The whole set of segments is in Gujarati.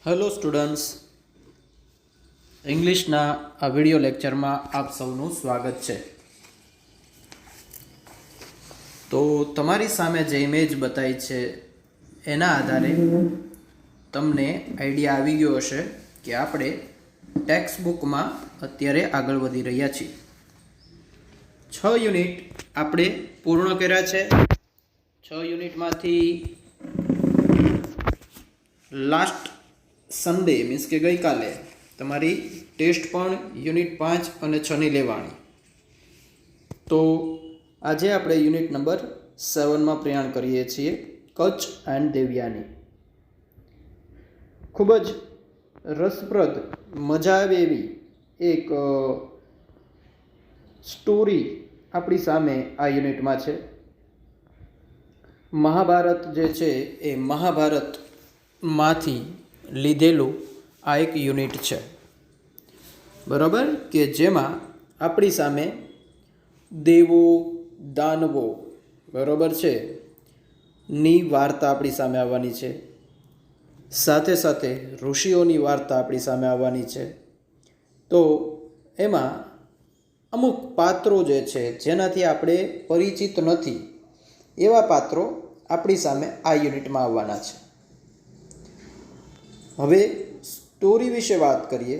હેલો સ્ટુડન્ટ્સ, ઇંગ્લિશના આ વિડિયો લેક્ચરમાં આપ સૌનું સ્વાગત છે. તો તમારી સામે જે ઇમેજ બતાવી છે એના આધારે તમને આઈડિયા આવી ગયો હશે કે આપણે ટેક્સ્ટ બુકમાં અત્યારે આગળ વધી રહ્યા છીએ. 6 યુનિટ આપણે પૂર્ણ કર્યા છે. 6 યુનિટમાંથી લાસ્ટ સન્ડે મીન્સ કે ગઈકાલે તમારી ટેસ્ટ પણ યુનિટ 5 અને 6ની લેવાની. તો આજે આપણે યુનિટ નંબર 7માં પ્રયાણ કરીએ છીએ, કચ્છ એન્ડ દેવ્યાની. ખૂબ જ રસપ્રદ, મજા આવે એવી એક સ્ટોરી આપણી સામે આ યુનિટમાં છે. મહાભારત જે છે એ મહાભારતમાંથી લીધેલું આ એક યુનિટ છે, બરાબર, કે જેમાં આપણી સામે દેવો દાનવો, બરાબર છે, ની વાર્તા આપણી સામે આવવાની છે. સાથે સાથે ઋષિઓની વાર્તા આપણી સામે આવવાની છે. તો એમાં અમુક પાત્રો જે છે જેનાથી આપણે પરિચિત નથી એવા પાત્રો આપણી સામે આ યુનિટમાં આવવાના છે. હવે સ્ટોરી વિશે વાત કરીએ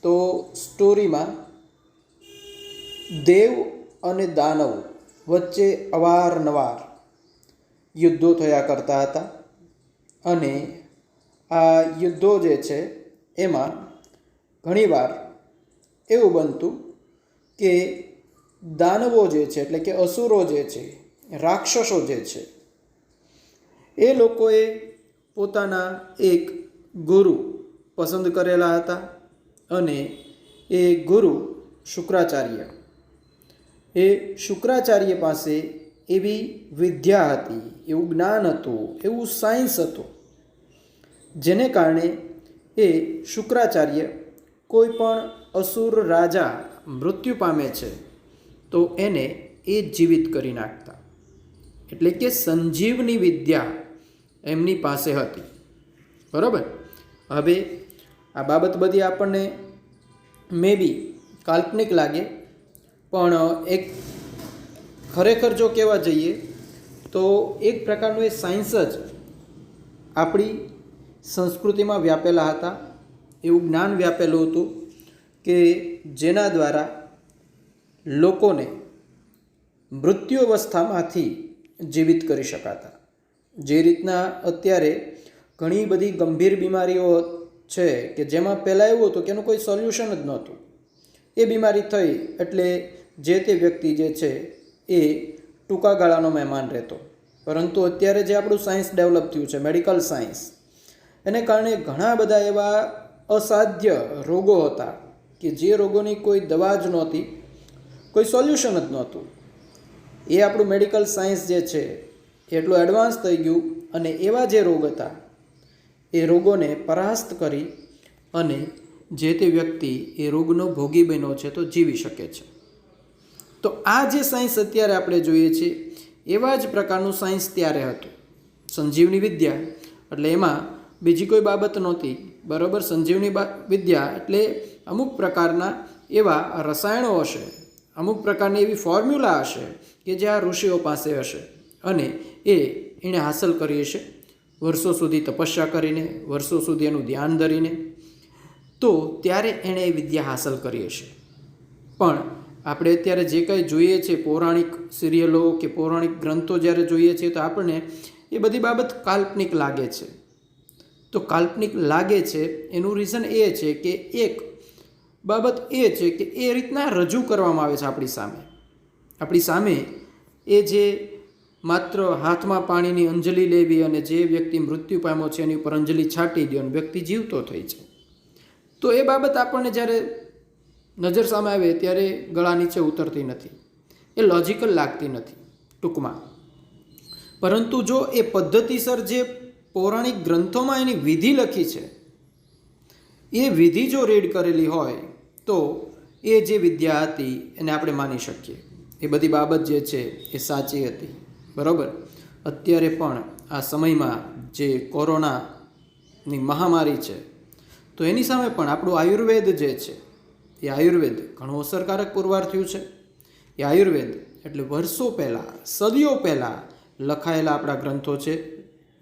તો સ્ટોરીમાં દેવ અને દાનવ વચ્ચે અવારનવાર યુદ્ધો થયા કરતા હતા અને આ યુદ્ધો જે છે એમાં ઘણીવાર એવું બનતું કે દાનવો જે છે એટલે કે અસુરો જે છે, રાક્ષસો જે છે, એ લોકોએ પોતાના એક ગુરુ પસંદ કરેલા હતા અને એ ગુરુ શુક્રાચાર્ય પાસે એવી વિદ્યા હતી, એવું જ્ઞાન હતું, એવું સાયન્સ હતું, જેને કારણે એ શુક્રાચાર્ય કોઈ પણ અસુર રાજા મૃત્યુ પામે છે તો એને એ જીવિત કરી નાખતા. એટલે કે સંજીવની વિદ્યા એમની પાસે હતી, બરાબર. હવે આ બાબત બધી આપણને મે બી કાલ્પનિક લાગે, પણ એક ખરેખર જો કહેવા જઈએ તો એક પ્રકારનું એ સાયન્સ જ આપણી સંસ્કૃતિમાં વ્યાપેલા હતા, એવું જ્ઞાન વ્યાપેલું હતું કે જેના દ્વારા લોકોને મૃત્યુ અવસ્થામાંથી જીવિત કરી શકાતા. જે રીતના અત્યારે ઘણી બધી ગંભીર બીમારીઓ છે કે જેમાં પહેલાં એવું હતું કે એનું કોઈ સોલ્યુશન જ નહોતું. એ બીમારી થઈ એટલે જે તે વ્યક્તિ જે છે એ ટૂંકા ગાળાનો મહેમાન રહેતો. પરંતુ અત્યારે જે આપણું સાયન્સ ડેવલપ થયું છે, મેડિકલ સાયન્સ, એને કારણે ઘણા બધા એવા અસાધ્ય રોગો હતા કે જે રોગોની કોઈ દવા જ નહોતી, કોઈ સોલ્યુશન જ નહોતું. એ આપણું મેડિકલ સાયન્સ જે છે એટલું એડવાન્સ થઈ ગયું અને એવા જે રોગ હતા એ રોગોને પરાસ્ત કરી અને જે તે વ્યક્તિ એ રોગનો ભોગી બન્યો છે તો જીવી શકે છે. તો આ જે સાયન્સ અત્યારે આપણે જોઈએ છીએ એવા જ પ્રકારનું સાયન્સ ત્યારે હતું. સંજીવની વિદ્યા એટલે એમાં બીજી કોઈ બાબત નહોતી, બરાબર. સંજીવની વિદ્યા એટલે અમુક પ્રકારના એવા રસાયણો હશે, અમુક પ્રકારની એવી ફોર્મ્યુલા હશે કે જે આ ઋષિઓ પાસે હશે અને એણે હાંસલ કરી હશે વર્ષો સુધી તપસ્યા કરીને, વર્ષો સુધી એનું ધ્યાન ધરીને. તો ત્યારે એણે એ વિદ્યા હાંસલ કરી હશે. પણ આપણે અત્યારે જે કંઈ જોઈએ છે, પૌરાણિક સિરિયલો કે પૌરાણિક ગ્રંથો જ્યારે જોઈએ છીએ તો આપણને એ બધી બાબત કાલ્પનિક લાગે છે. તો કાલ્પનિક લાગે છે એનું રીઝન એ છે કે એક બાબત એ છે કે એ રીતના રજૂ કરવામાં આવે છે આપણી સામે એ જે માત્ર હાથમાં પાણીની અંજલિ લેવી અને જે વ્યક્તિ મૃત્યુ પામ્યો છે એની ઉપર અંજલિ છાંટી દો અને વ્યક્તિ જીવતો થઈ છે. તો એ બાબત આપણને જ્યારે નજર સામે આવે ત્યારે ગળા નીચે ઉતરતી નથી, એ લોજિકલ લાગતી નથી ટૂંકમાં. પરંતુ જો એ પદ્ધતિસર જે પૌરાણિક ગ્રંથોમાં એની વિધિ લખી છે એ વિધિ જો રીડ કરેલી હોય તો એ જે વિદ્યા હતી એને આપણે માની શકીએ. એ બધી બાબત જે છે એ સાચી હતી, બરાબર. અત્યારે પણ આ સમયમાં જે કોરોનાની મહામારી છે તો એની સામે પણ આપણું આયુર્વેદ જે છે એ આયુર્વેદ ઘણું અસરકારક પુરવાર થયું છે. એ આયુર્વેદ એટલે વર્ષો પહેલાં, સદીઓ પહેલાં લખાયેલા આપણા ગ્રંથો છે,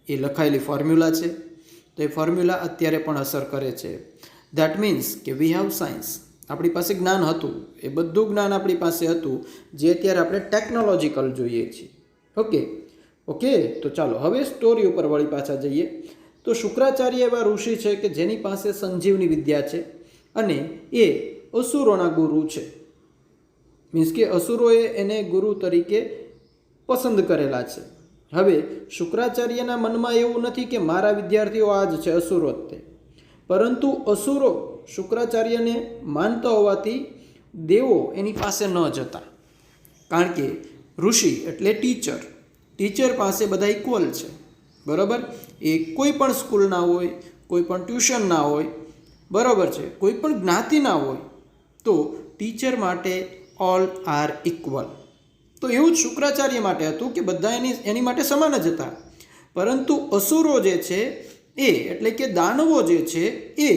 એ લખાયેલી ફોર્મ્યુલા છે. તો એ ફોર્મ્યુલા અત્યારે પણ અસર કરે છે. દેટ મીન્સ કે વી હેવ સાયન્સ. આપણી પાસે જ્ઞાન હતું, એ બધું જ્ઞાન આપણી પાસે હતું જે અત્યારે આપણે ટેકનોલોજીકલ જોઈએ છીએ. ઓકે, તો ચાલો હવે સ્ટોરી ઉપર વળી પાછા જઈએ. તો શુક્રાચાર્ય એવા ઋષિ છે કે જેની પાસે સંજીવની વિદ્યા છે અને એ અસુરોના ગુરુ છે. મીન્સ કે અસુરોએ એને ગુરુ તરીકે પસંદ કરેલા છે. હવે શુક્રાચાર્યના મનમાં એવું નથી કે મારા વિદ્યાર્થીઓ આ જ છે, અસુરો જ તે, પરંતુ અસુરો શુક્રાચાર્યને માનતા હોવાથી દેવો એની પાસે ન જતા. કારણ કે ઋષિ એટલે ટીચર પાસે બધા ઇક્વલ છે, બરાબર. એ કોઈ પણ સ્કૂલના હોય, કોઈ પણ ટ્યુશનના હોય, બરાબર છે, કોઈ પણ જ્ઞાતિના હોય, તો ટીચર માટે ઓલ આર ઇક્વલ. તો એવું જ શુક્રાચાર્ય માટે હતું કે બધા એની માટે સમાન જ હતા. પરંતુ અસુરો જે છે એ એટલે કે દાનવો જે છે એ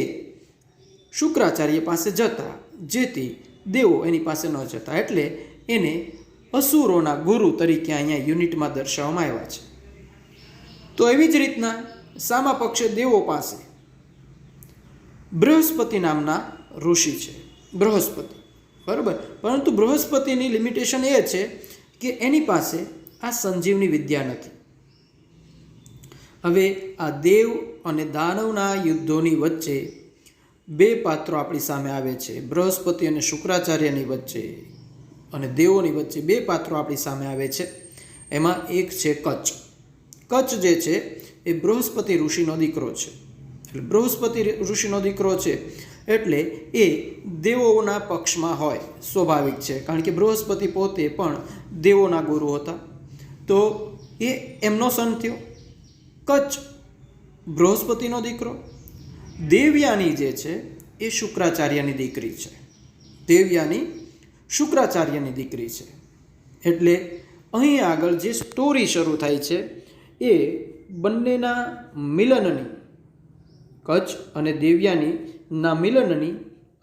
શુક્રાચાર્ય પાસે જતા, જેથી દેવો એની પાસે ન જતા. એટલે એને અસુરોના ગુરુ તરીકે અહીંયા યુનિટમાં દર્શાવવામાં આવ્યા છે. તો એવી જ રીતના સામા પક્ષે દેવો પાસે બૃહસ્પતિ નામના ઋષિ છે, બૃહસ્પતિ, બરાબર. પરંતુ બૃહસ્પતિની લિમિટેશન એ છે કે એની પાસે આ સંજીવની વિદ્યા નથી. હવે આ દેવ અને દાનવના યુદ્ધોની વચ્ચે બે પાત્રો આપણી સામે આવે છે. બૃહસ્પતિ અને શુક્રાચાર્યની વચ્ચે અને દેવોની વચ્ચે બે પાત્રો આપણી સામે આવે છે. એમાં એક છે કચ્છ. કચ્છ જે છે એ બૃહસ્પતિ ઋષિનો દીકરો છે. એટલે બૃહસ્પતિ ઋષિનો દીકરો છે એટલે એ દેવોના પક્ષમાં હોય, સ્વાભાવિક છે. કારણ કે બૃહસ્પતિ પોતે પણ દેવોના ગુરુ હતા, તો એ એમનો સન થયો. કચ્છ બૃહસ્પતિનો દીકરો. દેવયાની જે છે એ શુક્રાચાર્યની દીકરી છે. દેવયાની શુક્રાચાર્યની દીકરી છે. એટલે અહીં આગળ જે સ્ટોરી શરૂ થાય છે એ બંનેના મિલનની, કચ્છ અને દેવયાનીના મિલનની,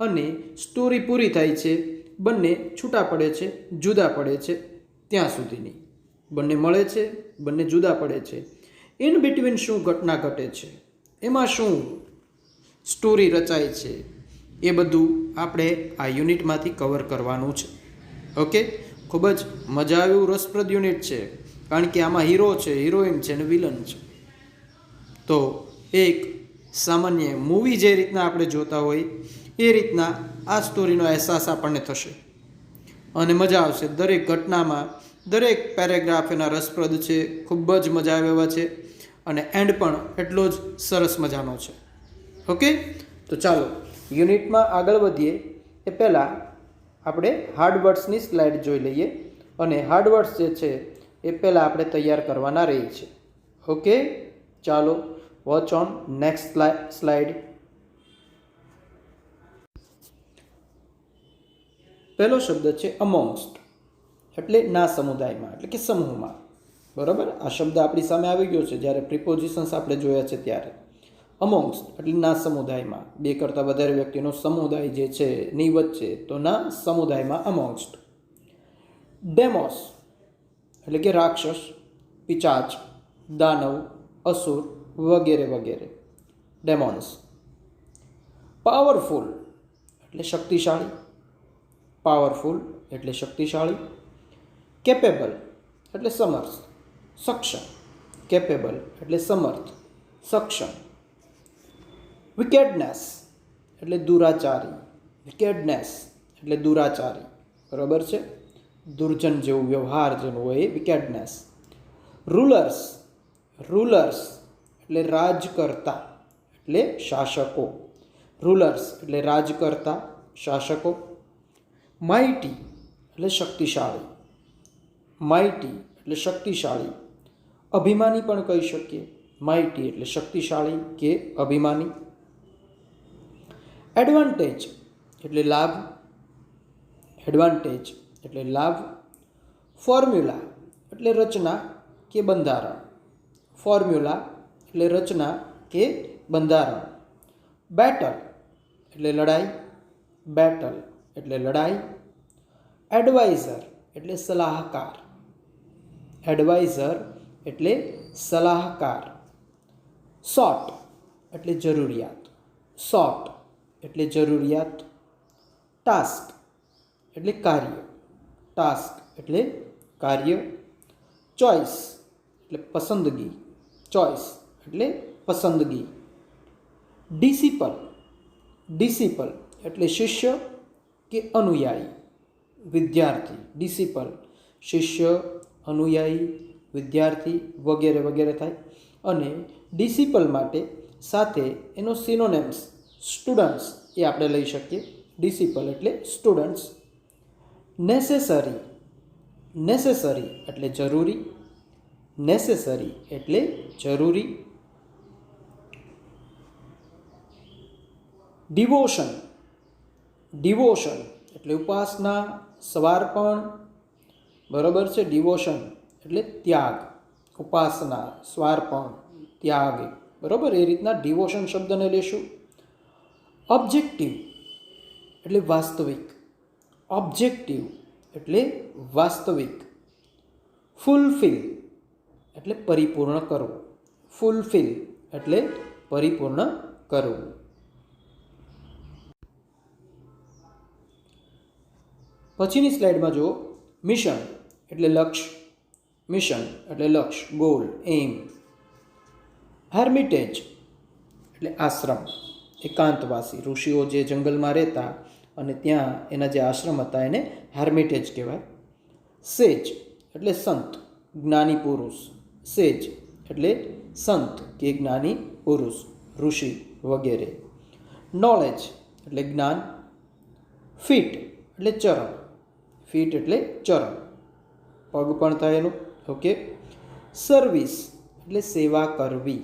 અને સ્ટોરી પૂરી થાય છે. બંને છૂટા પડે છે, જુદા પડે છે ત્યાં સુધીની. બંને મળે છે, બંને જુદા પડે છે. ઇન બિટવીન શું ઘટના ઘટે છે, એમાં શું સ્ટોરી રચાય છે, એ બધું આપણે આ યુનિટમાંથી કવર કરવાનું છે. ઓકે, ખૂબ જ મજા આવ્યું, રસપ્રદ યુનિટ છે. કારણ કે આમાં હીરો છે, હિરોઈન છે અને વિલન છે. તો એક સામાન્ય મૂવી જે રીતના આપણે જોતા હોય એ રીતના આ સ્ટોરીનો અહેસાસ આપણને થશે અને મજા આવશે. દરેક ઘટનામાં દરેક પેરેગ્રાફ એના રસપ્રદ છે, ખૂબ જ મજા આવે એવા છે, અને એન્ડ પણ એટલો જ સરસ મજાનો છે. ઓકે, તો ચાલો યુનિટમાં આગળ વધીએ એ પહેલાં આપણે હાર્ડવર્ડ્સની સ્લાઇડ જોઈ લઈએ. અને હાર્ડવર્ડ્સ જે છે એ પહેલાં આપણે તૈયાર કરવાના રહીએ છીએ. ઓકે, ચાલો વોચ ઓન નેક્સ્ટ સ્લાઇડ. પહેલો શબ્દ છે અમોંગસ્ટ, એટલે ના સમુદાયમાં, એટલે કે સમૂહમાં, બરાબર. આ શબ્દ આપણી સામે આવી ગયો છે જ્યારે પ્રિપોઝિશન્સ આપણે જોયા છે ત્યારે. અમોંગસ્ટ એટલે ના સમુદાયમાં, બે કરતાં વધારે વ્યક્તિનો સમુદાય જે છે ની વચ્ચે, તો ના સમુદાયમાં અમોંગસ્ટ. ડેમોસ એટલે કે રાક્ષસ, પિચાચ, દાનવ, અસુર વગેરે વગેરે. ડેમોન્સ. પાવરફુલ એટલે શક્તિશાળી, પાવરફુલ એટલે શક્તિશાળી. કેપેબલ એટલે સમર્થ, સક્ષમ. કેપેબલ એટલે સમર્થ, સક્ષમ. વિકેડનેસ એટલે દુરાચારી, વિકેડનેસ એટલે દુરાચારી, બરાબર છે. દુર્જન જેવું વ્યવહાર જેનું હોય એ વિકેડનેસ. રૂલર્સ, રૂલર્સ એટલે રાજકર્તા, એટલે શાસકો. રૂલર્સ એટલે રાજકર્તા, શાસકો. માઇટી એટલે શક્તિશાળી, માઇટી એટલે શક્તિશાળી. અભિમાની પણ કહી શકીએ. માઇટી એટલે શક્તિશાળી કે અભિમાની. એડવાન્ટેજ એટલે લાભ, એડવાન્ટેજ એટલે લાભ. ફોર્મ્યુલા એટલે રચના કે બંધારણ, ફોર્મ્યુલા એટલે રચના કે બંધારણ. બેટલ એટલે લડાઈ, બેટલ એટલે લડાઈ, એડવાઇઝર એટલે સલાહકાર, એડવાઇઝર એટલે સલાહકાર, સોટ એટલે જરૂરિયાત, સોટ એટલે જરૂરિયાત, ટાસ્ક એટલે કાર્ય, ટાસ્ક એટલે કાર્ય, ચોઇસ એટલે પસંદગી, ચોઇસ એટલે પસંદગી, ડિસિપલ, ડિસિપલ એટલે શિષ્ય કે અનુયાયી, વિદ્યાર્થી, ડિસિપલ શિષ્ય, અનુયાયી, વિદ્યાર્થી વગેરે વગેરે થાય. અને ડિસિપલ માટે સાથે એનો સિનોનેમ્સ સ્ટુડન્ટ્સ એ આપણે લઈ શકીએ. ડિસિપલ એટલે સ્ટુડન્ટ્સ. નેસેસરી, નેસેસરી એટલે જરૂરી, નેસેસરી એટલે જરૂરી. ડિવોશન, ડિવોશન એટલે ઉપાસના, સમર્પણ, બરાબર છે. ડિવોશન એટલે ત્યાગ, ઉપાસના, સમર્પણ, ત્યાગ, બરાબર. એ રીતના ડિવોશન શબ્દને લેશું. ઓબ્જેક્ટિવ એટલે વાસ્તવિક, ઓબ્જેક્ટિવ એટલે વાસ્તવિક. ફૂલફિલ એટલે પરિપૂર્ણ કરવું, ફૂલફિલ એટલે પરિપૂર્ણ કરવું. પછીની સ્લાઇડમાં જુઓ, મિશન એટલે લક્ષ્ય, મિશન એટલે લક્ષ્ય, ગોલ, એમ. હેર્મિટેજ એટલે આશ્રમ, એકાંતવાસી, ઋષિઓ જે જંગલમાં રહેતા અને ત્યાં એના જે આશ્રમ હતા એને હેર્મિટેજ કહેવાય. સેજ એટલે સંત, જ્ઞાની પુરુષ, સેજ એટલે સંત કે જ્ઞાની પુરુષ, ઋષિ વગેરે. નોલેજ એટલે જ્ઞાન. ફીટ એટલે ચરણ, ફીટ એટલે ચરણ, પગ પણ થાય એનું. ઓકે. સર્વિસ એટલે સેવા કરવી,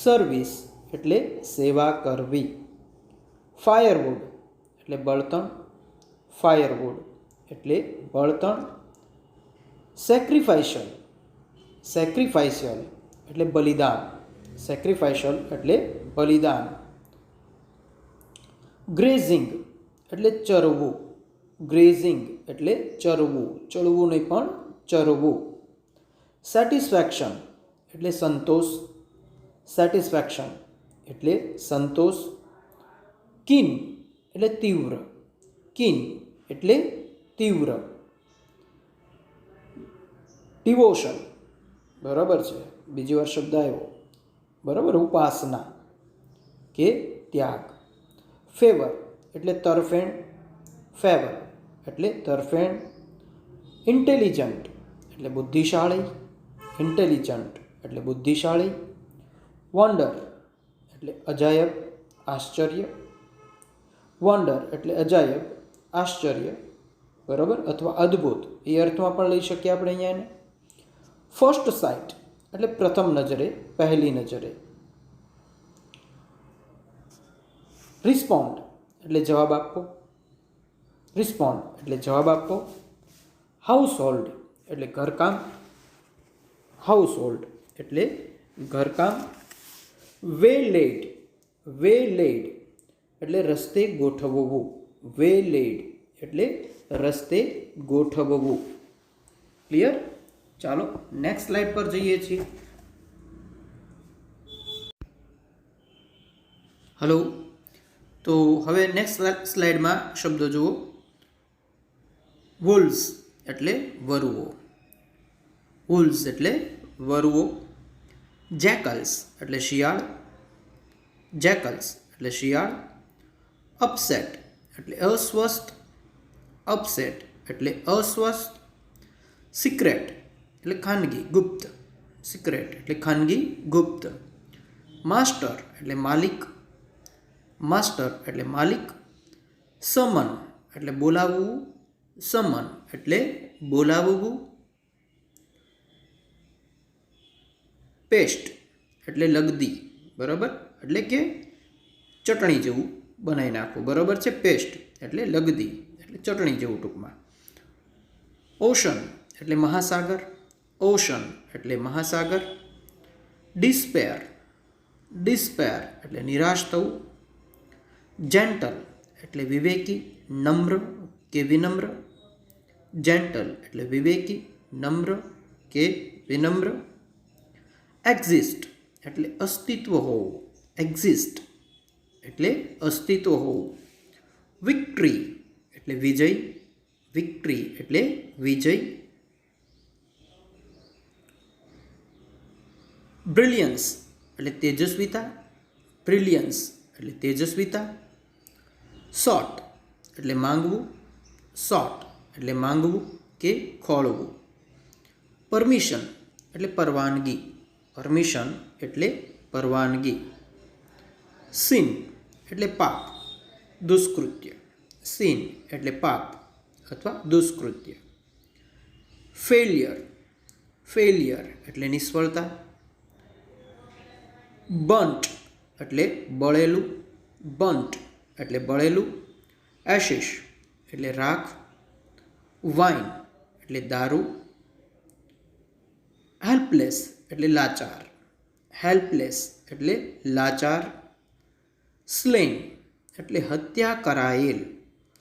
સર્વિસ એટલે સેવા કરવી. ફાયરવુડ એટલે બળતણ, ફાયરવુડ એટલે બળતણ. સેક્રિફાઇશિયલ, સેક્રિફાઇશિયલ એટલે બલિદાન, સેક્રિફાઇશિયલ એટલે બલિદાન. ગ્રેઝિંગ એટલે ચરવું, ગ્રેઝિંગ એટલે ચરવું, ચડવું નહીં પણ ચરવું. સેટિસ્ફેક્શન એટલે સંતોષ, સેટિસ્ફેક્શન એટલે સંતોષ. કિન એટલે તીવ્ર, કિન એટલે તીવ્ર. ડિવોશન, બરાબર છે, બીજી વાર શબ્દ આવ્યો, બરાબર. ઉપાસના કે ત્યાગ. ફેવર એટલે તરફેણ, ફેવર એટલે તરફેણ. ઇન્ટેલિજન્ટ એટલે બુદ્ધિશાળી, ઇન્ટેલિજન્ટ એટલે બુદ્ધિશાળી. વન્ડર એટલે અજાયબ, આશ્ચર્ય, વન્ડર એટલે અજાયબ, આશ્ચર્ય, બરાબર, અથવા અદ્ભુત એ અર્થમાં પણ લઈ શકીએ આપણે અહીંયા એને. ફર્સ્ટ સાઇટ એટલે પ્રથમ નજરે, પહેલી નજરે. રિસ્પોન્ડ એટલે જવાબ આપવો, રિસ્પોન્ડ એટલે જવાબ આપવો. હાઉસહોલ્ડ એટલે ઘરકામ, હાઉસહોલ્ડ એટલે ઘરકામ. વે લેડ, વે લેડ એટલે રસ્તે ગોઠવવું, વે લેડ એટલે રસ્તે ગોઠવવું. ક્લિયર? ચાલો નેક્સ્ટ સ્લાઇડ પર જઈએ છીએ. હલો, તો હવે નેક્સ્ટ સ્લાઇડમાં શબ્દો જુઓ. વોલ્સ એટલે વરુઓ, વોલ્સ એટલે વરુઓ. જેકલ્સ એટલે શિયાળ, જેકલ્સ એટલે શિયાળ. અપસેટ એટલે અસ્વસ્થ, અપસેટ એટલે અસ્વસ્થ. સિક્રેટ એટલે ખાનગી, ગુપ્ત, સિક્રેટ એટલે ખાનગી, ગુપ્ત. માસ્ટર એટલે માલિક, માસ્ટર એટલે માલિક. સમન એટલે બોલાવવું, સમન એટલે બોલાવવું. પેસ્ટ એટલે લગદી, બરાબર, એટલે કે ચટણી જેવું બનાવી નાખવું, બરાબર છે. પેસ્ટ એટલે લગદી એટલે ચટણી જેવું ટૂંકમાં. ઓશન એટલે મહાસાગર, ઓશન એટલે મહાસાગર. ડિસ્પેર, ડિસ્પેર એટલે નિરાશ થવું. જેન્ટલ એટલે વિવેકી, નમ્ર કે વિનમ્ર. જેન્ટલ એટલે વિવેકી, નમ્ર કે વિનમ્ર. એક્ઝિસ્ટ એટલે અસ્તિત્વ હોવું. એક્ઝિસ્ટ એટલે અસ્તિત્વ હોવું. વિક્ટરી એટલે વિજય. વિક્ટરી એટલે વિજય. બ્રિલિયન્સ એટલે તેજસ્વીતા. બ્રિલિયન્સ એટલે તેજસ્વીતા. સોટ એટલે માંગવું. સોટ એટલે માંગવું કે ખોળવું. પરમિશન એટલે પરવાનગી. પરમિશન એટલે પરવાનગી. સિન એટલે પાપ, દુષ્કૃત્ય. સિન એટલે પાપ અથવા દુષ્કૃત્ય. ફેલિયર, ફેલિયર એટલે નિષ્ફળતા. બન્ટ એટલે બળેલું. બન્ટ એટલે બળેલું. એશિશ એટલે રાખ. વાઇન એટલે દારૂ. હેલ્પલેસ એટલે લાચાર. હેલ્પલેસ એટલે લાચાર. સ્લેન એટલે હત્યા કરાયેલ.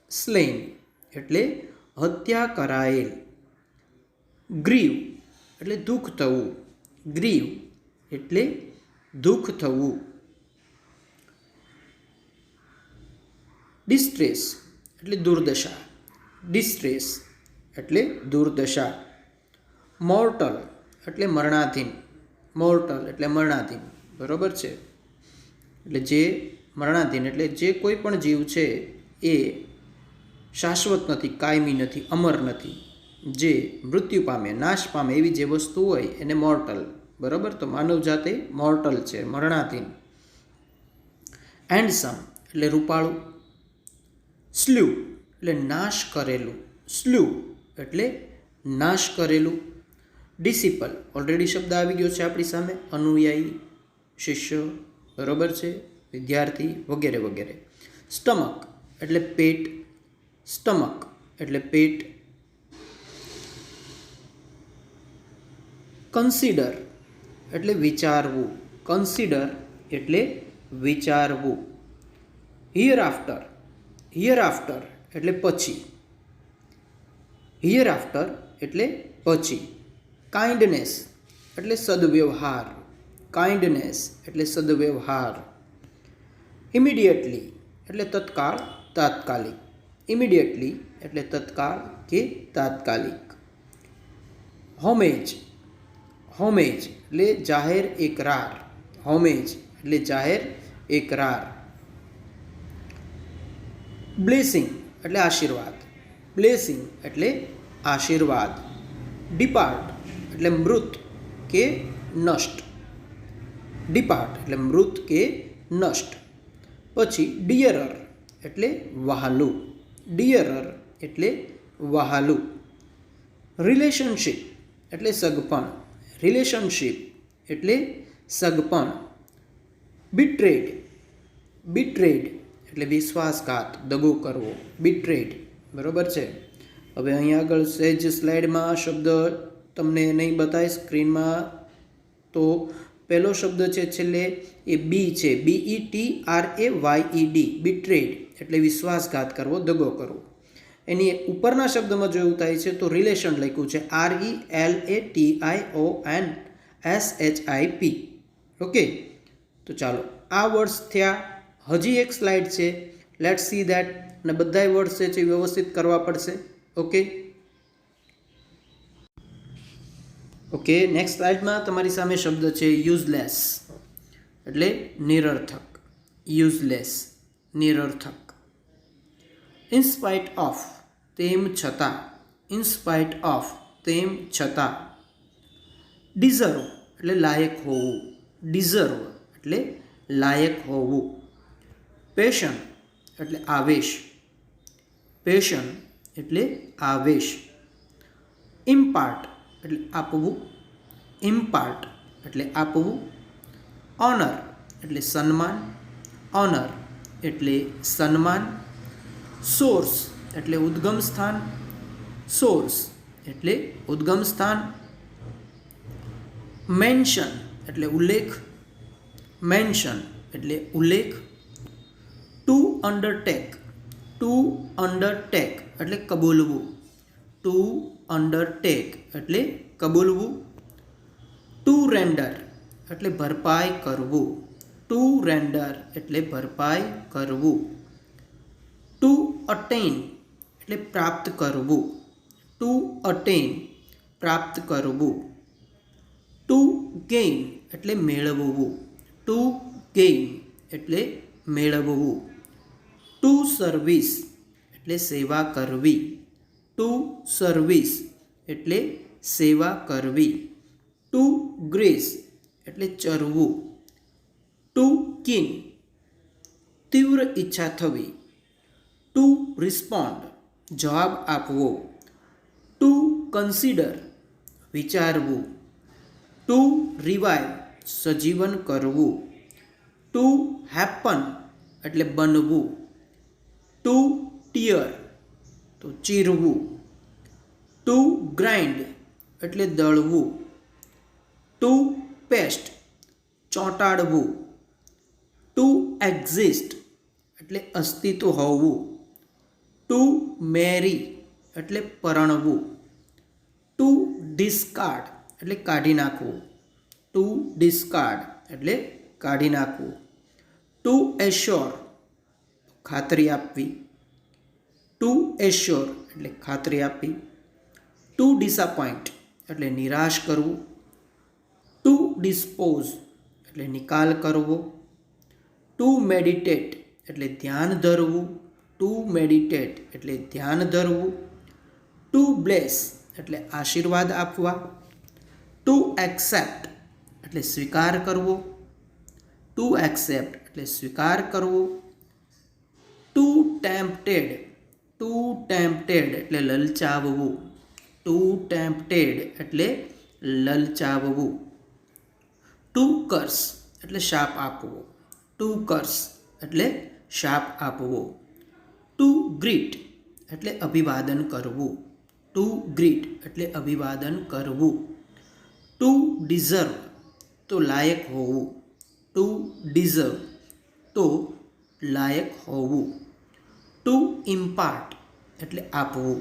સ્લેન એટલે હત્યા કરાયેલ. ગ્રીવ એટલે દુઃખ થવું. ગ્રીવ એટલે દુઃખ થવું. ડિસ્ટ્રેસ એટલે દુર્દશા. ડિસ્ટ્રેસ એટલે દુર્દશા. મોર્ટલ એટલે મરણાધીન. મોર્ટલ એટલે મરણાધીન. બરાબર છે. એટલે જે મરણાધીન એટલે જે કોઈ પણ જીવ છે એ શાશ્વત નથી, કાયમી નથી, અમર નથી. જે મૃત્યુ પામે, નાશ પામે એવી જે વસ્તુ હોય એને મોર્ટલ. બરાબર, તો માનવ જાતે મોર્ટલ છે, મરણાધીન. હેન્ડસમ એટલે રૂપાળું. સ્લ્યુ એટલે નાશ કરેલું. સ્લ્યુ એટલે નાશ કરેલું. ડિસિપલ ઓલરેડી શબ્દ આવી ગયો છે આપણી સામે. અનુયાયી, શિષ્ય. બરાબર છે, વિદ્યાર્થી વગેરે વગેરે. સ્ટમક એટલે પેટ. સ્ટમક એટલે પેટ. કન્સિડર એટલે વિચારવું. કન્સિડર એટલે વિચારવું. Here after. હિયર આફ્ટર એટલે પછી. હિયર આફ્ટર એટલે પછી. કાઇન્ડનેસ એટલે સદવ્યવહાર. કાઇન્ડનેસ એટલે સદવ્યવહાર. ઇમિડિયેટલી એટલે તત્કાળ, તાત્કાલિક. ઇમિડિયેટલી એટલે તત્કાળ કે તાત્કાલિક. હોમેજ. હોમેજ એટલે જાહેર એકરાર. હોમેજ એટલે જાહેર એકરાર. બ્લેસિંગ એટલે આશીર્વાદ. બ્લેસિંગ એટલે આશીર્વાદ. ડિપાર્ટ એટલે મૃત કે નષ્ટ. ડિપાર્ટ એટલે મૃત કે નષ્ટ. પછી ડિયરર એટલે વહાલું. ડિયરર એટલે વહાલું. રિલેશનશિપ એટલે સગપણ. રિલેશનશિપ એટલે સગપણ. બિટ્રેડ. બિટ્રેડ એટલે વિશ્વાસઘાત, દગો કરવો. બિટ્રેડ. બરાબર છે. હવે અહીં આગળ સહેજ સ્લાઇડમાં શબ્દ તમને નહીં બતાય સ્ક્રીનમાં. તો પહેલો શબ્દ છે છેલ્લે એ બી છે. BETRAYED. બિટ્રેડ એટલે વિશ્વાસઘાત કરવો, દગો કરવો. એની ઉપરના શબ્દમાં જો એવું થાય છે તો રિલેશન લખ્યું છે. RELATIONSHIP. ઓકે, તો ચાલો આ વર્ડ્સ થયા. હજી એક સ્લાઇડ છે, લેટ્સ સી ધેટ. અને બધાય વર્ડ્સ છે વ્યવસ્થિત કરવા પડશે. ઓકે ઓકે નેક્સ્ટ સ્લાઇડમાં તમારી સામે શબ્દ છે યુઝલેસ એટલે નિરર્થક. યુઝલેસ નિરર્થક. ઇન્સ્પાઇટ ઓફ તેમ છતાં. ઇન્સ્પાઇટ ઓફ તેમ છતાં. ડિઝર્વ એટલે લાયક હોવું. ડિઝર્વ એટલે લાયક હોવું. પેશન એટલે આવેશ. પેશન એટલે આવેશ. ઇમ્પાર્ટ એટલે આપવું. ઇમ્પાર્ટ એટલે આપવું. ઓનર એટલે સન્માન. ઓનર એટલે સન્માન. સોર્સ એટલે ઉદ્ગમ સ્થાન. સોર્સ એટલે ઉદ્ગમ સ્થાન. મેન્શન એટલે ઉલ્લેખ. મેન્શન એટલે ઉલ્લેખ. ટુ અંડરટેક, ટુ અંડરટેક એટલે કબૂલવું, ટુ અંડરટેક એટલે કબૂલવું. ટુ રેન્ડર એટલે ભરપાઈ કરવું, ટુ રેન્ડર એટલે ભરપાઈ કરવું. ટુ અટેન એટલે પ્રાપ્ત કરવું, ટુ અટેન પ્રાપ્ત કરવું. ટુ ગેઇન એટલે મેળવવું, ટુ ગેઇન એટલે મેળવવું. ટુ સર્વિસ એટલે સેવા કરવી, ટુ સર્વિસ એટલે સેવા કરવી. ટુ ગ્રેસ એટલે ચરવું. ટુ કીન તીવ્ર ઈચ્છા થવી. ટુ રિસ્પોન્ડ જવાબ આપવો. ટુ કન્સિડર વિચારવું. ટુ રિવાઇવ સજીવન કરવું. ટુ હેપન એટલે બનવું. ટુ ટીયર તો ચીરવું. ટુ ગ્રાઇન્ડ એટલે દળવું. ટુ પેસ્ટ ચોંટાડવું. ટુ એક્ઝિસ્ટ એટલે અસ્તિત્વ હોવું. ટુ મેરી એટલે પરણવું. ટુ ડિસ્કાર્ડ એટલે કાઢી નાખવું, ટુ ડિસ્કાર્ડ એટલે કાઢી નાખવું. ટુ એશ્યોર ખાતરી આપવી, ટુ એશ્યોર એટલે ખાતરી આપવી. ટુ ડિસઅપોઇન્ટ એટલે નિરાશ કરવું. ટુ ડિસ્પોઝ એટલે નિકાલ કરવો. ટુ મેડિટેટ એટલે ધ્યાન ધરવું, ટુ મેડિટેટ એટલે ધ્યાન ધરવું. ટુ બ્લેસ એટલે આશીર્વાદ આપવા. ટુ એક્સેપ્ટ એટલે સ્વીકાર કરવો, ટુ એક્સેપ્ટ એટલે સ્વીકાર કરવો. ટુ ટેમ્પ્ટેડ, ટુ ટેમ્પ્ટેડ એટલે લલચાવવું, ટુ ટેમ્પ્ટેડ એટલે લલચાવવું. ટુ કર્સ એટલે શાપ આપવો, ટુ કર્સ એટલે શાપ આપવો. ટુ ગ્રીટ એટલે અભિવાદન કરવું, ટુ ગ્રીટ એટલે અભિવાદન કરવું. ટુ ડિઝર્વ તો લાયક હોવું, ટુ ડિઝર્વ તો લાયક હોવું. ટુ ઇમ્પાર્ટ એટલે આપવું,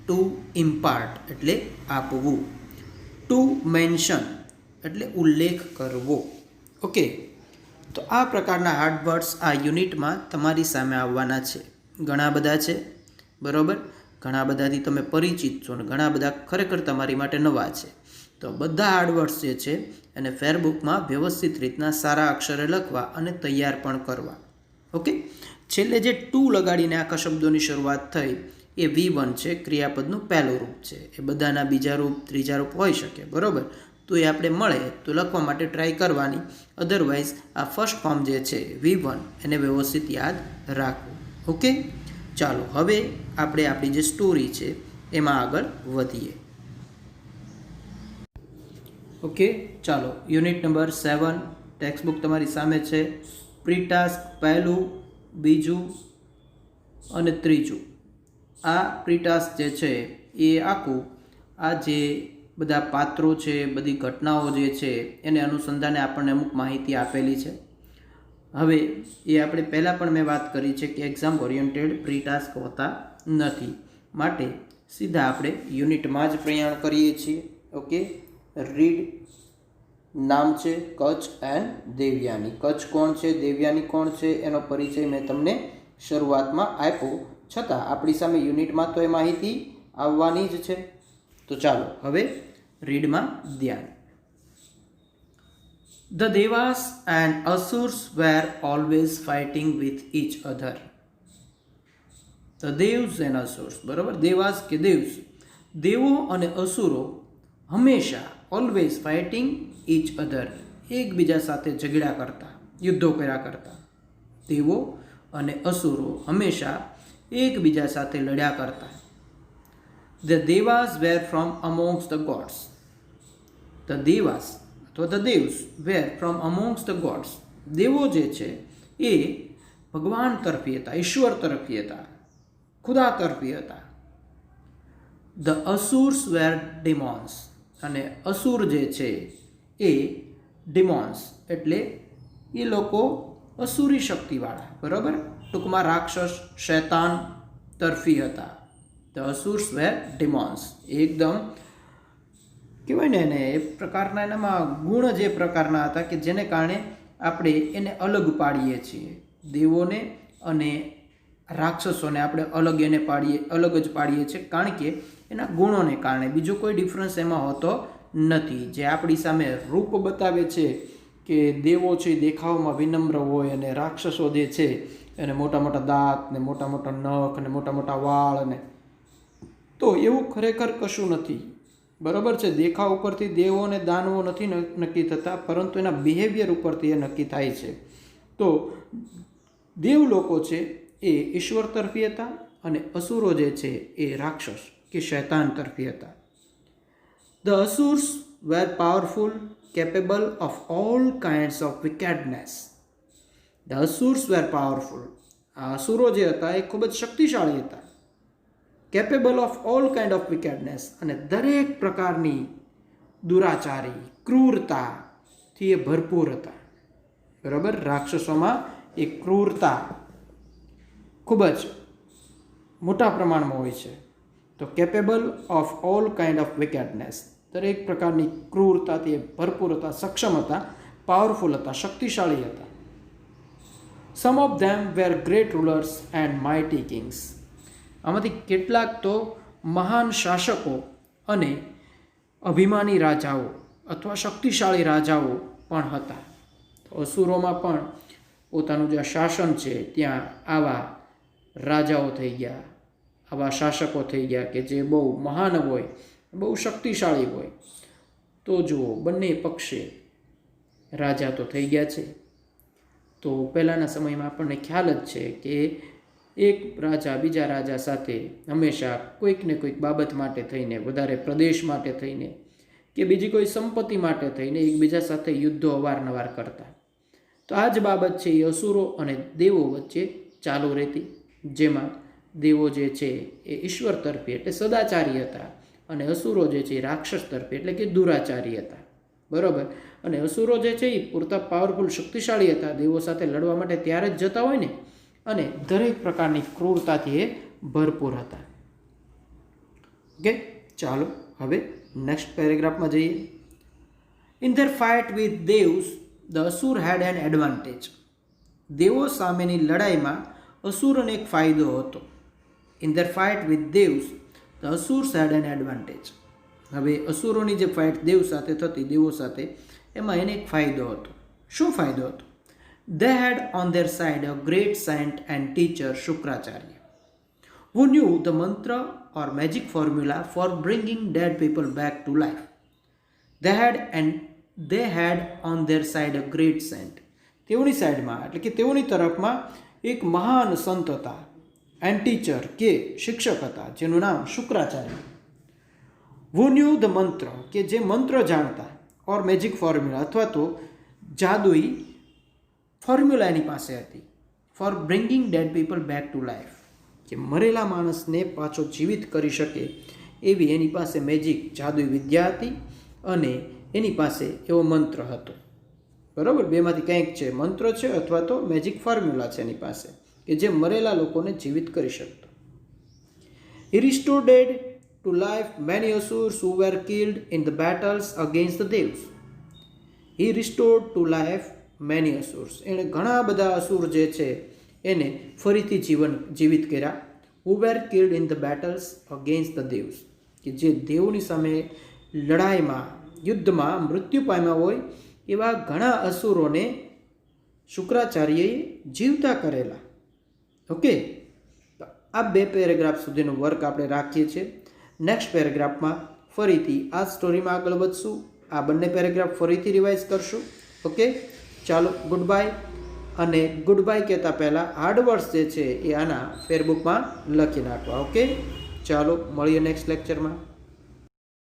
ટુ ઇમ્પાર્ટ એટલે આપવું. ટુ મેન્શન એટલે ઉલ્લેખ કરવો. ઓકે, તો આ પ્રકારના હાર્ડ વર્ડ્સ આ યુનિટમાં તમારી સામે આવવાના છે. ઘણા બધા છે, બરાબર. ઘણા બધાથી તમે પરિચિત છો અને ઘણા બધા ખરેખર તમારી માટે નવા છે. તો બધા હાર્ડવર્ડ્સ જે છે એને ફેરબુકમાં વ્યવસ્થિત રીતના સારા અક્ષરે લખવા અને તૈયાર પણ કરવા. ઓકે, છેલ્લે જે ટુ લગાડીને આખા શબ્દોની શરૂઆત થઈ એ V1 છે, ક્રિયાપદનું પહેલું રૂપ છે. એ બધાના બીજા રૂપ ત્રીજા રૂપ હોઈ શકે, બરાબર. તો એ આપણે મળે તો લખવા માટે ટ્રાય કરવાની. અધરવાઇઝ આ ફર્સ્ટ ફોર્મ જે છે V1 એને વ્યવસ્થિત યાદ રાખવું. ઓકે, ચાલો હવે આપણે આપણી જે સ્ટોરી છે એમાં આગળ વધીએ. ઓકે, ચાલો યુનિટ નંબર 7 ટેક્સ્ટબુક તમારી સામે છે. પ્રી ટાસ્ક પહેલું, બીજું અને ત્રીજું. આ પ્રી ટાસ્ક જે છે એ આખું આ જે બધા પાત્રો છે, બધી ઘટનાઓ જે છે એને અનુસંધાને આપણને અમુક માહિતી આપેલી છે. હવે એ આપણે પહેલાં પણ મેં વાત કરી છે કે એક્ઝામ ઓરિએન્ટેડ પ્રી ટાસ્ક હોતા નથી, માટે સીધા આપણે યુનિટમાં જ પ્રયાણ કરીએ છીએ. ઓકે, રીડ નામ છે કચ્છ એન્ડ દેવયાની. કચ્છ કોણ છે, દેવયાની કોણ છે એનો પરિચય મેં તમને શરૂઆતમાં આપ્યો, છતાં આપણી સામે યુનિટમાં તો એ માહિતી આવવાની જ છે. તો ચાલો હવે રીડમાં ધ્યાન. The Devas and Asurs were always fighting with each other. The Devs and Asurs, બરાબર. દેવાસ કે દેવ્સ, દેવો અને અસુરો હંમેશા ઓલવેઝ ફાઇટિંગ ઇચ અધર એકબીજા સાથે ઝઘડા કરતા, યુદ્ધો કર્યા કરતા. દેવો અને અસુરો હંમેશા એકબીજા સાથે લડ્યા કરતા. The Devas were from amongst the gods. The Devas અથવા the Devs were from amongst the gods. દેવો જે છે એ ભગવાન તરફી હતા, ઈશ્વર તરફી હતા, ખુદા તરફી હતા. The Asurs were demons. અને અસુર જે છે એ ડિમોન્સ એટલે એ લોકો અસુરી શક્તિવાળા, બરાબર, ટૂંકમાં રાક્ષસ શૈતાન તરફી હતા. ધ અસુર્સ વેર ડિમોન્સ. એકદમ કહેવાય ને એને એ પ્રકારના એનામાં ગુણ જ એ પ્રકારના હતા કે જેને કારણે આપણે એને અલગ પાડીએ છીએ. દેવોને અને રાક્ષસોને આપણે અલગ જ પાડીએ છીએ કારણ કે એના ગુણોને કારણે. બીજો કોઈ ડિફરન્સ એમાં હોતો નથી. જે આપણી સામે રૂપ બતાવે છે કે દેવો છે દેખાવમાં વિનમ્ર હોય અને રાક્ષસો જે છે એને મોટા મોટા દાંત ને મોટા મોટા નખ ને મોટા મોટા વાળ ને, તો એવું ખરેખર કશું નથી. બરાબર છે. દેખાવ ઉપરથી દેવો અને દાનવો નથી નક્કી થતા, પરંતુ એના બિહેવિયર ઉપરથી એ નક્કી થાય છે. તો દેવ લોકો છે એ ઈશ્વર તરફી હતા અને અસુરો જે છે એ રાક્ષસ કે શૈતાન તરફી હતા. The asurs were powerful, capable of all kinds of wickedness. The asurs were powerful. આ અસુરો જે હતા એ ખૂબ જ શક્તિશાળી હતા. Capable of all kind of wickedness, અને દરેક પ્રકારની દુરાચારી ક્રૂરતાથી એ ભરપૂર હતા. બરાબર. રાક્ષસોમાં એ ક્રૂરતા ખૂબ જ મોટા પ્રમાણમાં હોય છે. તો capable of all kind of wickedness, દરેક પ્રકારની ક્રૂરતાથી એ ભરપૂર હતા, સક્ષમ હતા, પાવરફુલ હતા, શક્તિશાળી હતા. Some of them were great rulers and mighty kings. આમાંથી કેટલાક તો મહાન શાસકો અને અભિમાની રાજાઓ અથવા શક્તિશાળી રાજાઓ પણ હતા. તો અસુરોમાં પણ પોતાનું જે શાસન છે ત્યાં આવા રાજાઓ થઈ ગયા, આવા શાસકો થઈ ગયા કે જે બહુ મહાન હોય, બહુ શક્તિશાળી હોય. તો જુઓ, બંને પક્ષે રાજા તો થઈ ગયા છે. તો પહેલાંના સમયમાં આપણને ખ્યાલ જ છે કે એક રાજા બીજા રાજા સાથે હંમેશા કોઈક ને કોઈક બાબત માટે થઈને, વધારે પ્રદેશ માટે થઈને કે બીજી કોઈ સંપત્તિ માટે થઈને એકબીજા સાથે યુદ્ધો અવારનવાર કરતા. તો આ જ બાબત છે એ અસુરો અને દેવો વચ્ચે ચાલુ રહેતી, જેમાં દેવો જે છે એ ઈશ્વર તરફી એટલે સદાચારી હતા અને અસુરો જે છે એ રાક્ષસ તરફી એટલે કે દુરાચારી હતા. બરાબર. અને અસુરો જે છે એ પૂરતા પાવરફુલ શક્તિશાળી હતા. દેવો સાથે લડવા માટે ત્યારે જ જતા હોય ને, અને દરેક પ્રકારની ક્રૂરતાથી એ ભરપૂર હતા. ઓકે, ચાલો હવે નેક્સ્ટ પેરેગ્રાફમાં જઈએ. In their fight with devs the asur had an advantage. દેવો સામેની લડાઈમાં અસુરોને એક ફાયદો હતો. In their fight with devs the asurs had an advantage. હવે અસુરોની જે ફાઇટ દેવ સાથે થતી, દેવો સાથે, એમાં એને એક ફાયદો હતો. શું ફાયદો હતો? They had on their side a great saint and teacher Shukracharya, who knew the mantra or magic formula for bringing dead people back to life. They had on their side a great saint. તેઓની સાઈડમાં એટલે કે તેઓની તરફમાં એક મહાન સંત હતા, એન્ડ ટીચર કે શિક્ષક હતા, જેનું નામ Shukracharya. who knew the mantra, કે જે મંત્ર જાણતા, ઓર મેજિક ફોર્મ્યુલા અથવા તો જાદુઈ ફોર્મ્યુલા એની પાસે હતી, for bringing dead people back to life, કે મરેલા માણસને પાછો જીવિત કરી શકે એવી એની પાસે મેજિક જાદુઈ વિદ્યા હતી અને એની પાસે એવો મંત્ર હતો. બરાબર. બેમાંથી કંઈક છે, મંત્ર છે અથવા તો મેજિક ફોર્મ્યુલા છે એની પાસે કે જે મરેલા લોકોને જીવિત કરી શકતો. He restored dead to life many asurs who were killed in the battles against the devs. He restored to life many asurs. એણે ઘણા બધા અસુર જે છે એને ફરીથી જીવિત કર્યા. who were killed in the battles against the devs, કે જે દેવોની સામે લડાઈમાં, યુદ્ધમાં મૃત્યુ પામ્યા હોય એવા ઘણા અસુરોને શુક્રાચાર્યએ જીવતા કરેલા. ઓકે, તો આ 2 પેરેગ્રાફ સુધીનું વર્ક આપણે રાખીએ છીએ. નેક્સ્ટ પેરેગ્રાફમાં ફરીથી આ સ્ટોરીમાં આગળ વધશું. આ બંને પેરેગ્રાફ ફરીથી રિવાઇઝ કરશું. ઓકે, ચાલો ગુડ બાય. અને ગુડ બાય કહેતા પહેલાં હાર્ડવર્ડ્સ જે છે એ આના ફેરબુકમાં લખી નાખવા. ઓકે, ચાલો મળીએ નેક્સ્ટ લેક્ચરમાં.